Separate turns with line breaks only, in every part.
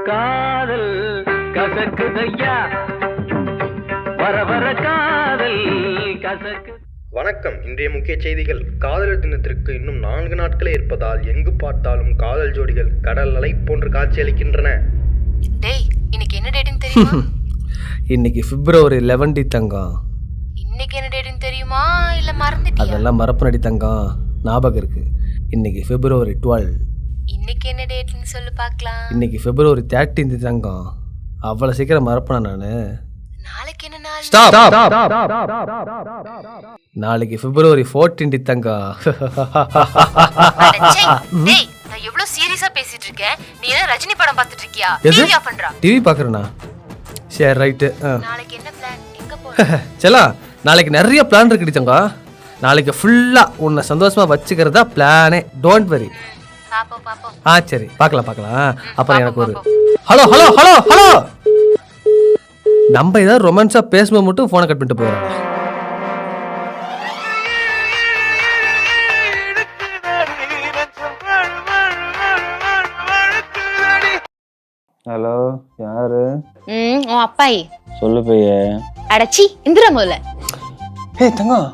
காதல் கசக்குதையா வர வர காதல் கசக்கு.
வணக்கம். இன்றைய முக்கிய செய்திகள். காதலர் தினத்திற்கு இன்னும் 4 நாட்களே இருப்பதால் எங்கு பார்த்தாலும் காதல் ஜோடிகள் கடல் அலை போன்று காட்சியளிக்கின்றன.
டேய், இன்னைக்கு என்ன டேட்னு தெரியுமா?
இன்னைக்கு February 11 தங்கம்.
இன்னைக்கு என்ன டேட்னு தெரியுமா இல்ல மறந்துட்டியா?
அதெல்லாம் மறப்பு நடி தங்கம், ஞாபகம் இருக்கு. இன்னைக்கு February 12.
இன்னைக்கு என்ன டேட்னு சொல்லு பார்க்கலாம்.
இன்னைக்கு February 13 தங்கம். அவ்வளவு சீக்கிரம் மறப்பனா நானு?
நாளைக்கு என்ன நாள்?
ஸ்டாப். நாளைக்கு February 14 தங்கம்.
டேய், நான் எவ்வளவு சீரியஸா பேசிட்டு இருக்கேன். நீ என்ன ரஜினி படம் பார்த்துட்டு இருக்கியா? டிவி ஆஃப் பண்றா.
டிவி பார்க்கறேனா? சரி, ரைட்.
நாளைக்கு என்ன பிளான்? எங்க போற?
செல்லா, நாளைக்கு நிறைய பிளான் இருக்குடி தங்கம். நாளைக்கு ஃபுல்லா உன்னை சந்தோஷமா வச்சுக்கிறதா பிளானே. Don't worry.
பாப்போம்.
சரி, பார்க்கலாம். அப்புறம் எனக்கு ஒரு ஹலோ. நம்ம ஏதாவது ரொமான்ஸா பேசும்போது மட்டும் போனை கட் பண்ணிட்டு போயிடலாம்.
ஹலோ, யாரு?
உன் அப்பாயி.
சொல்லு பைய.
அடச்சி, இந்திரா முதல்ல.
ஏய் தங்கம்,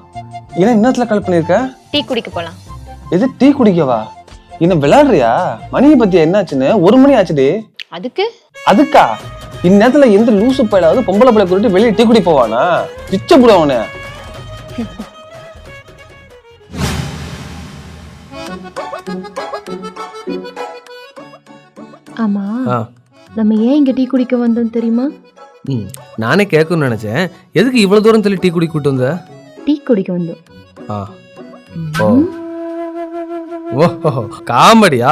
என்ன இன்னத்துல கால் பண்ணிருக்க?
டீ குடிக்க போலாம்.
எது டீ குடிக்கவா? இன்னும் விளையாடுறியா? மணியை பத்தி என்னாச்சுன்னு 1 மணி ஆச்சுடி. அதுக்கா? இந்நேரத்துல எந்த லூசு பையலாவது பொம்பளை பிள்ளை கூட்டிட்டு வெளியே டீ குடி போவானா? பிச்சை போடுவானே.
ஆமா, நம்ம ஏன் இங்க டீ குடிக்க வந்தோம் தெரியுமா?
நானே கேட்கணும்னு நினைச்சேன். எதுக்கு இவ்வளவு தூரம் தள்ளி டீ குடிக்க கூட்டு வந்த?
டீ குடிக்க வந்தோம்.
ஓஹோ, காமெடியா?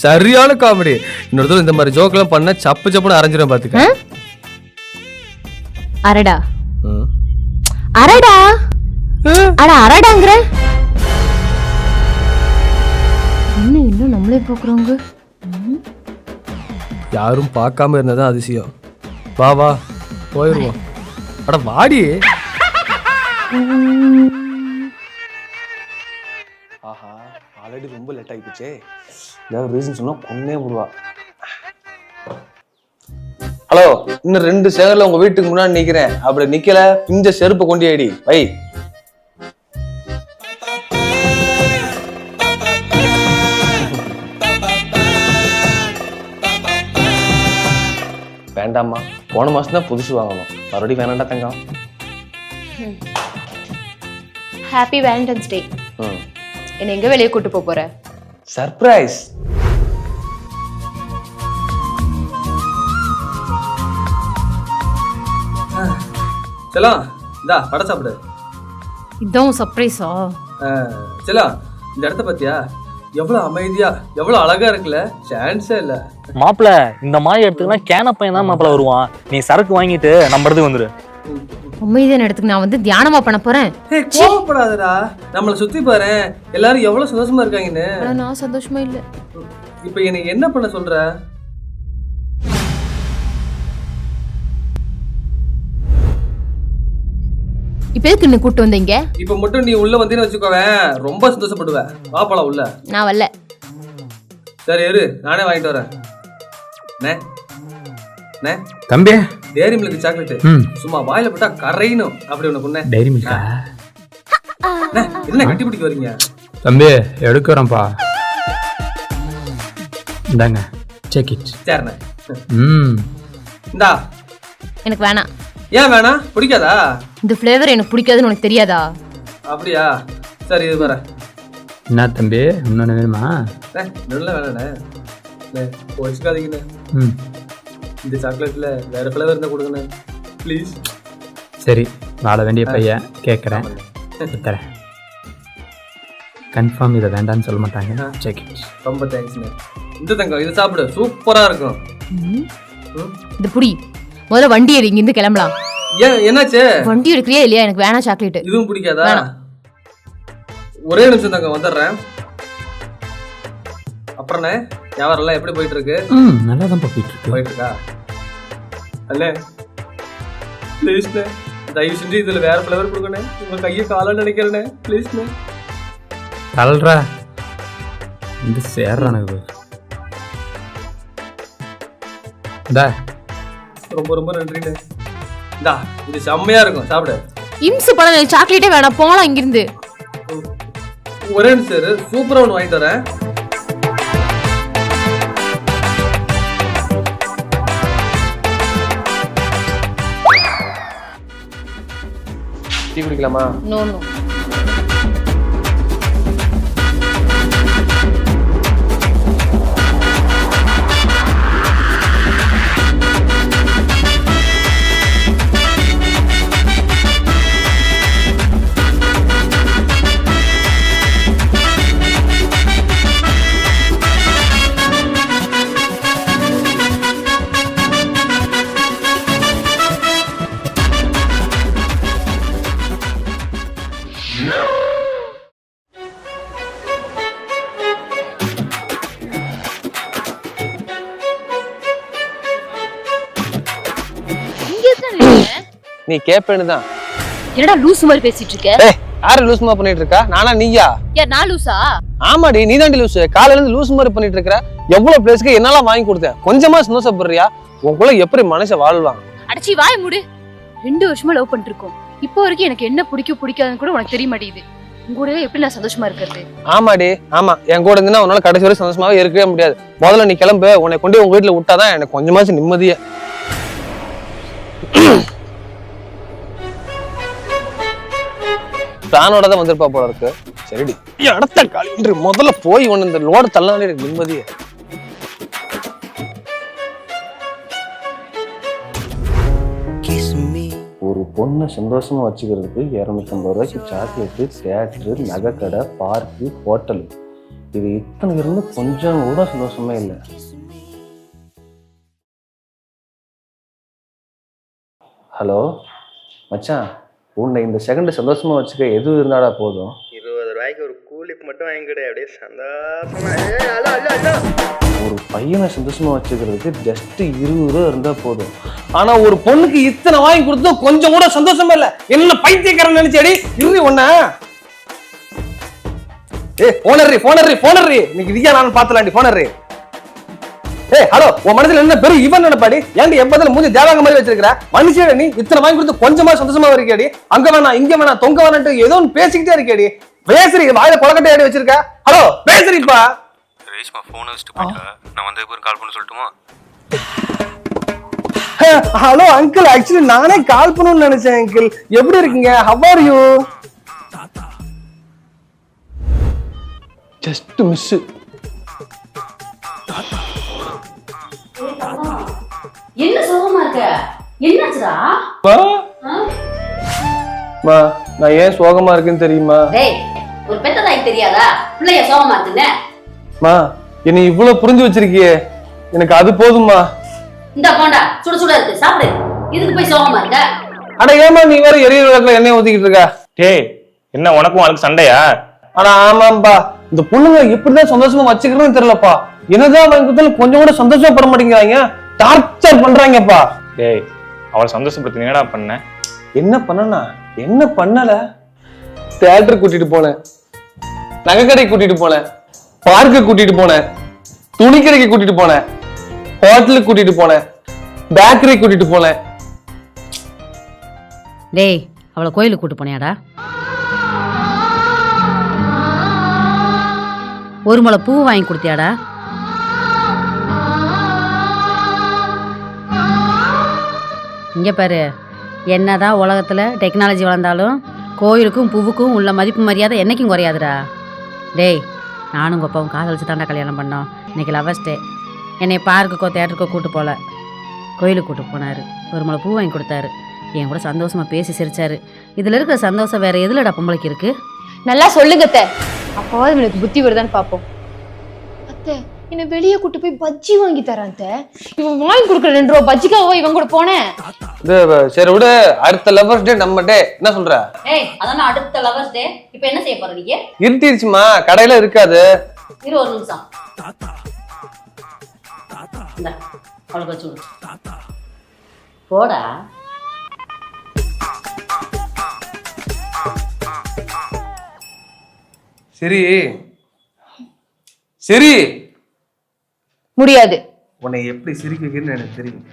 சரியான காமெடி. இன்னொரு இந்த மாதிரி ஜோக்கெல்லாம் பண்ண சப்புன்னு அரைஞ்சிரும் பாத்துக்க.
அரடா அரடாங்கிற இன்னும் நம்மளே பாக்குறோங்க.
யாரும் பார்க்காம இருந்ததான் அதிசயம். வா போயிருவோம். அட வாடி.
ஆஹா, ஆல்ரெடி ரொம்ப லேட் ஆகிடுச்சே. ஏதாவது ரீசன் சொன்னா கொன்னே விடுவா. ஹலோ, இன்னும் 2 செகண்ட்ல உங்க வீட்டுக்கு முன்னாடி நிக்கிறேன். அப்படி நிக்கல பிஞ்ச செருப்பு கொண்டு அடி வை. வேண்டாமா, போன மாசம் தான் புதுசு வாங்கணும். மறுபடியும் வேணாண்டா தங்கம்.
ஹாப்பி வேலண்டைன்ஸ் டே. என்ன எங்க வெளியே கூட்டு போற?
சர்ப்ரைஸ்.
செல்லா, இந்தா வடை சாப்பிடு.
இதான் சர்ப்ரைஸா?
செல்லா, இந்த இடத்த பாத்தியா? எவ்வளவு அமைதியா, எவ்வளவு அழகா இருக்குல்ல? சான்ஸே இல்ல.
மாப்பிள்ள, இந்த மாதிரி இடத்துக்குனா கேன பையன் தான் மாப்பிள்ள வருவான். நீ சரக்கு வாங்கிட்டு நம்ம இடத்துக்கு வந்துரு.
அமைதியான இடத்துக்கு நான் வந்து தியானமா பண்ண போறேன்.
கோவப்படாதடா, நம்மள சுத்தி பாரு, எல்லாரும் எவ்வளவு சந்தோஷமா இருக்காங்கன்னு.
நான் சந்தோஷமா இல்ல.
இப்ப எனக்கு என்ன பண்ண சொல்ற?
இப்ப எதுக்கு என்ன கூட்டு வந்தீங்க?
இப்ப மட்டும் நீ உள்ள வந்தீன்னு வச்சுக்கோவேன், ரொம்ப சந்தோஷப்படுவ. வா போலாம் உள்ள.
நான் வரல.
சரி இரு, நானே வாங்கிட்டு வரேன்.
தம்பி,
டேரி மில்க் சாக்லேட் சும்மா வாயில போட்டா கரையணும். அப்படி ஒண்ணு பொண்ணே.
டைரி மில்கா?
என்ன கட்டி பிடிக்க வரீங்க?
தம்பி, எடுக்கிறோம்ப்பா. இந்தாங்க, செக் இட்.
சரிண்ணே.
இந்தா.
எனக்கு வேணாம்.
ஏன் வேணாம்? பிடிக்காதா?
இந்த ஃப்ளேவர் எனக்கு பிடிக்காதுன்னு உனக்கு தெரியாதா?
அப்படியா? சரி இது வரேன்.
என்ன தம்பி, இன்னொன்னு வேணுமா?
நல்லா வேணாண்ணே, வச்சுக்காதீங்கண்ணே. இந்த சாக்லேட்ல வேற ஃப்ளேவர் இருந்தா கொடுங்கண்ணே ப்ளீஸ்.
சரி, வாழ வேண்டிய பையன், கேட்குறேன், தரேன். கன்ஃபார்ம் இதை வேண்டான்னு சொல்ல மாட்டாங்க. Check it.
ரொம்ப தேங்க்ஸ்ண்ணே. இந்த தங்கம், இதை சாப்பிடு, சூப்பரா இருக்கும்.
இது புடி. முதல்ல வண்டி எடு, இங்கிருந்து கிளம்பலாம்.
ஏன், என்னாச்சு?
வண்டி எடுக்கிறியா இல்லையா? எனக்கு வேணாம் சாக்லேட்.
இதுவும் பிடிக்காதா? ஒரே நிமிஷம் தாங்க, வந்துடுறேன். அப்புறண்ணே, வியாபாரம் எப்படி போயிட்டு இருக்கு?
நல்லா தான் போயிட்டு
இருக்கா? அல்ல ப்ளீஸ்ண்ணே, தயவு செஞ்சு இதுல வேற ஃப்ளேவர் கொடுக்கணே. உங்க கையை காலம் நினைக்கிறேண்ணே ப்ளீஸ்ண்ணே.
தள்ளுறா, இந்த சேர்றானுங்க. இந்தா
ரொம்ப ரொம்ப நன்றிண்ணே. இந்தா இது செம்மையா இருக்கும், சாப்பிடு.
இம்சு படம் சாக்லேட்டே வேணாம், போலாம் இங்கிருந்து.
ஒரே நிமிஷம், சூப்பரா ஒன்று வாங்கி தரேன். டீ குடிக்கலாமா?
No no.
நீ கேப்பேன்னு தான்.
என்னடா லூசு மாதிரி பேசிட்டு இருக்க?
ஏய், யாரு லூசுமா பண்ணிட்டு இருக்கா? நானா நீயா?
யார் நான் லூசா?
ஆமாடி, நீ தாண்டி லூசு. காலையில இருந்து லூசு மாதிரி பண்ணிட்டு இருக்கற. எவ்வளவு பிளேஸ்க்கு என்னெல்லாம் வாங்கி கொடுத்தேன், கொஞ்சமா சந்தோஷப்படுறியா? உங்களுக்குள்ள எப்படி மனுஷன் வாழ்வான்?
அடச்சி வாய் மூடு. 2 வருஷமா லவ் பண்ணிட்டு இருக்கோம். இப்போ வரைக்கும் எனக்கு என்ன பிடிக்கும் பிடிக்காதுன்னு கூட உனக்கு தெரிய மாட்டேங்குது. உங்க கூடவே எப்படி நான் சந்தோஷமா இருக்கிறது?
ஆமாடி, ஆமா. என் கூட இருந்தா உன்னால கடைசி வரை சந்தோஷமாவே இருக்கவே முடியாது. முதல்ல நீ கிளம்பு. உன்னை கொண்டு உங்க வீட்டுல விட்டாதான் எனக்கு கொஞ்சமாச்சும் நிம்மதியே. பிளானோட தான் வந்திருப்பா போல இருக்கு. சரிடி, அடுத்த காலி முதல்ல போய் ஒண்ணு இந்த லோடு தள்ளாலே எனக்கு நிம்மதியே. ஒரு பொண்ணை சந்தோஷமா வச்சுக்கிறதுக்கு 250 ரூபாய்க்கு சாக்லேட்டு, தியேட்டரு, நகைக்கடை, பார்க்கு, ஹோட்டல், இது இத்தனை இருந்து கொஞ்சம் கூட சந்தோஷமே இல்லை. ஹலோ மச்சான், உன்னை இந்த செகண்ட் சந்தோஷமா வச்சுக்க எது இருந்தாடா போதும்.
20 ரூபாய்க்கு ஒரு கூலிப் மட்டும் வாங்கிக்கிடு, அப்படியே சந்தோஷமா.
ஒரு பையனை சந்தோஷமா வச்சுக்கிறதுக்கு ஜஸ்ட் 20 ரூபா இருந்தா போதும். ஆனா ஒரு பொண்ணுக்கு இத்தனை வாங்கி கொடுத்தா கொஞ்சம் கூட சந்தோஷமா இல்ல. என்ன பைத்தியக்காரன் நினைச்சேடி? இரு ஒண்ணா. போனர்ரி இன்னைக்கு நீயா நான் பாத்தலாண்டி. போனர்ரி. ஹலோ, உன் மனசுல என்ன பெரும் இவன் நினைப்பாடி? ஏன்டி எப்போதும் மூஞ்சி தேவாங்க மாதிரி வச்சிருக்கிற மனுஷன்? நீ இத்தனை வாங்கி கொடுத்து கொஞ்சமா சந்தோஷமா இருக்கியாடி? அங்க வேணா இங்க வேணா தொங்க வேணான்ட்டு ஏதோ ஒன்று பேசிக்கிட்டே இருக்கியாடி. பேசுறீ, வாயில கொலக்கட்டையாடி வச்சிருக்க. ஹலோ, பேசுறீப்பா.
ரேஷ்மா போன் வச்சுட்டு போயிட்டா. நான் வந்ததுக்கு ஒரு கால் பண்ண சொல்லட்டுமா?
ஹலோ அங்கிள், ஆக்சுவலி நானே கால் பண்ணணும்னு நினைச்சேன். அங்கிள் எப்படி இருக்கீங்க? How are you? Just miss.
என்ன சோகமா இருக்க? என்னாச்சுடா?
மா, நான் ஏன் சோகமா இருக்குன்னு தெரியுமா?
டேய், ஒரு பெத்ததாய்க்கு தெரியாதா பிள்ளைய சோகமா இருக்குன்னு?
மா, என்னை இவ்வளவு புரிஞ்சு வச்சிருக்கியே, எனக்கு அது போதுமா.
இந்த போண்டா சுட சுட இருக்கு, சாப்பிடு. இதுக்கு போய் சோகமா இருக்க?
அட ஏமா நீ வேற எரியற விளக்குல எண்ணெய் ஊத்திக்கிட்டு இருக்க?
டேய், என்ன உனக்கும் அவளுக்கு சண்டையா?
ஆனா ஆமாம்பா, இந்த பொண்ணுங்க எப்படிதான் சந்தோஷமா வச்சுக்கிறதுன்னு தெரியலப்பா. என்னதான் வாங்கி கொடுத்தாலும் கொஞ்சம் கூட சந்தோஷமா பட மாட்டேங்கிறாங்க. டார்ச்சர் பண்றாங்கப்பா.
டேய், அவளை சந்தோஷப்படுத்தி என்னடா பண்ண?
என்ன பண்ணனா? என்ன பண்ணல? தியேட்டர் கூட்டிட்டு போனேன், நகைக்கடை கூட்டிட்டு போனேன், பார்க்கு கூட்டிட்டு போனேன், துணிக்கடைக்கு கூட்டிட்டு போனேன், ஹோட்டலுக்கு கூட்டிட்டு போனேன், பேக்கரி கூட்டிட்டு போனேன்.
டேய், அவளை கோயிலுக்கு கூட்டு போனியாடா? ஒரு முளை பூ வாங்கி கொடுத்தியாடா? இங்க பாரு, என்னதான் உலகத்துல டெக்னாலஜி வளர்ந்தாலும் கோயிலுக்கும் பூவுக்கும் உள்ள மதிப்பு மரியாதை என்னைக்கும் குறையாதுடா. டேய், நானும் உங்கள் அப்பாவும் காதலிச்சு தாண்டா கல்யாணம் பண்ணோம். இன்னைக்கு லவர்ஸ் டே. என்னை பார்க்குக்கோ தேட்டருக்கோ கூட்டு போகல, கோயிலுக்கு கூட்டு போனார். ஒரு முளை பூ வாங்கி கொடுத்தாரு. என் கூட சந்தோஷமா பேசி சிரிச்சாரு. இதுல இருக்கிற சந்தோஷம் வேற எதுலடா பொம்பளைக்கு இருக்கு?
நல்லா சொல்லுங்க அத்தை, அப்பாவது எனக்கு புத்தி வருதான்னு பாப்போம். அத்தை, என்ன வெளியே கூட்டு போய் பஜ்ஜி வாங்கி தரேன் அத்தை. இவன் வாங்கி கொடுக்குற 2 ரூபா பஜ்ஜிக்காக இவன் கூட போனேன்.
சரி விடு, அடுத்த லவர்ஸ் டே நம்ம டே. என்ன சொல்ற?
ஏய், அதான அடுத்த லவர்ஸ் டே. இப்போ என்ன செய்ய போற நீங்க?
இருட்டிடுச்சுமா, கடையில இருக்காது.
இரு ஒரு நிமிஷம். இந்த அவளுக்கு வச்சு விடு. போடா.
சரி சரி
முடியாது.
உன்னை எப்படி சிரிக்க வைக்கிறேன்னு எனக்கு தெரியும்.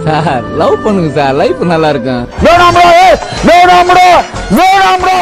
சார் லவ் பண்ணுங்க சார், லைஃப் நல்லா இருக்கும்.
வேணாம் bro, வேணாம் bro, வேணாம் bro.